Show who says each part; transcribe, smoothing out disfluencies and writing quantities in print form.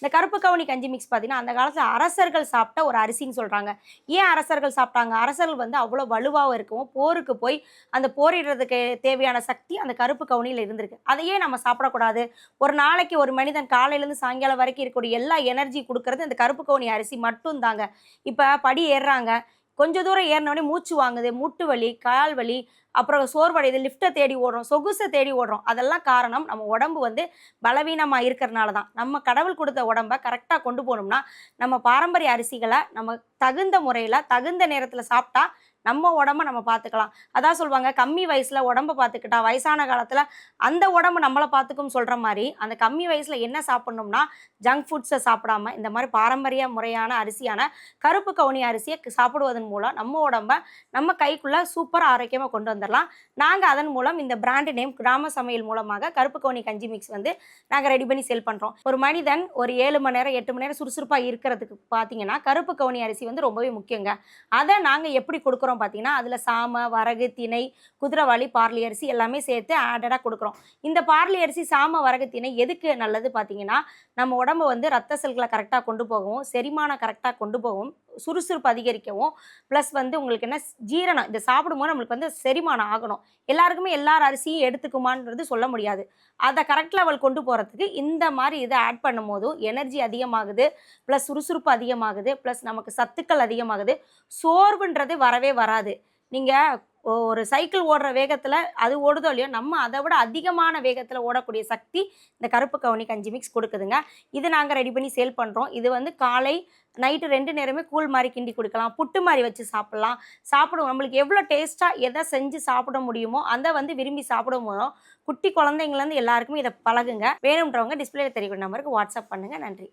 Speaker 1: இந்த கருப்பு கவுனி கஞ்சி மிக்ஸ் பார்த்தீங்கன்னா, அந்த காலத்துல அரசர்கள் சாப்பிட்ட ஒரு அரிசின்னு சொல்றாங்க. ஏன் அரசர்கள் சாப்பிட்டாங்க? அரசர்கள் வந்து அவ்வளோ வலுவாவும் இருக்கவும், போருக்கு போய் அந்த போரிடுறதுக்கு தேவையான சக்தி அந்த கருப்பு கவுனியில இருந்திருக்கு. அத ஏன் நம்ம சாப்பிடக்கூடாது? ஒரு நாளைக்கு ஒரு மனிதன் காலையிலேருந்து சாயங்காலம் வரைக்கும் இருக்கக்கூடிய எல்லா எனர்ஜி குடுக்குறது இந்த கருப்பு கவுனி அரிசி மட்டும் தாங்க. இப்ப படி ஏறுறாங்க. கொஞ்சம் தூரம் ஏறுனோனே மூச்சு வாங்குது, மூட்டு வலி, கால் வலி, அப்புறம் சோர்வடையுது, லிஃப்ட்ட தேடி ஓடுறோம், சொகுச தேடி ஓடுறோம். அதெல்லாம் காரணம் நம்ம உடம்பு வந்து பலவீனமா இருக்கிறனால தான். நம்ம கடவுள் குடுத்த உடம்ப கரெக்ட்டா கொண்டு போணும்னா, நம்ம பாரம்பரிய அரிசிகள நம்ம தகுந்த முறையில, தகுந்த நேரத்தில சாப்பிட்டா, நம்ம உடம்ப நம்ம பார்த்துக்கலாம். அதான் சொல்வாங்க, கம்மி வயசுல உடம்ப பார்த்துக்கிட்டா, வயசான காலத்தில அந்த உடம்பு நம்மள பார்த்துக்கும்னு சொல்ற மாரி, அந்த கம்மி வயசுல என்ன சாப்பிடணும்னா, ஜங்க் ஃபுட்ஸ சாப்பிடாம, இந்த மாரி பாரம்பரிய முறையான அரிசியான கருப்பு கவுனி அரிசிய சாப்பிடுவதன் மூலம் நம்ம உடம்ப நம்ம கைக்குள்ள சூப்பரா ஆரோக்கியமா கொண்டு வந்துரலாம். நாங்க அதன் மூலம் இந்த பிராண்ட் நேம் கிராம சமையல் மூலமாக கருப்பு கவுனி கஞ்சி மிக்ஸ் வந்து நாங்க ரெடி பண்ணி சேல் பண்றோம். ஒரு மனிதன் ஒரு 7 மணி நேரம், 8 மணி நேரம் சுறுசுறுப்பா இருக்கிறதுக்கு பார்த்தீங்கன்னா, கருப்பு கவுனி அரிசி வந்து ரொம்பவே முக்கியங்க. அத நாங்க எப்படி குடுக்குறோம் பார்த்தீங்கன்னா, அதில சாம, வரகு, திணை, குதிரைவாலி, பார்லி அரிசி எல்லாமே சேர்த்து ஆடடா குடுக்குறோம். இந்த பார்லி அரிசி, சாம, வரகு, திணை எதுக்கு நல்லது பார்த்தீங்கன்னா, நம்ம உடம்ப வந்து ரத்த செல்கள கரெக்ட்டா கொண்டு போகவும், செரிமானம் கரெக்ட்டா கொண்டு போகவும், சுறுசுறுப்பு அதிகரிக்கவும், பிளஸ் வந்து உங்களுக்கு என்ன ஜீரணம் இத சாப்பிடும்போது நம்மளுக்கு வந்து செரிமானம் ஆகணும். எல்லாருக்குமே எல்லார் அரிசியும் எடுத்துக்குமான்றது சொல்ல முடியாது. அத கரெக்ட் லெவல் கொண்டு போறதுக்கு இந்த மாரி இத ஆட் பண்ணும்போதும் எனர்ஜி அதிகமாகுது, பிளஸ் சுறுசுறுப்பு அதிகமாகுது, பிளஸ் நமக்கு சத்துக்கள் அதிகமாகுது. சோர்வுன்றது வரவே வராது. நீங்க ஒரு சைக்கிள் ஓடுற வேகத்தில அது ஓடுதோ இல்லையோ, நம்ம அத விட அதிகமான வேகத்தில ஓடக்கூடிய சக்தி இந்த கருப்பு கவுனி கஞ்சி மிக்ஸ் குடுக்குதுங்க. இது நாங்க ரெடி பண்ணி சேல் பண்றோம். இது வந்து காலை, நைட்டு 2 நேரமே கூழ் மாரி கிண்டி குடிக்கலாம். புட்டு மாரி வச்சு சாப்பிடலாம். சாப்பிடுவோம் நம்மளுக்கு எவ்வளோ டேஸ்ட்டா எத செஞ்சு சாப்பிட முடியுமோ, அத வந்து விரும்பி சாப்பிடும்போது, குட்டி குழந்தைங்கள்லேருந்து எல்லாருக்குமே இத பழகுங்க. வேணும்ன்றவங்க டிஸ்ப்ளேல தெரியக்கூடிய நம்பருக்கு வாட்ஸ்அப் பண்ணுங்க. நன்றி.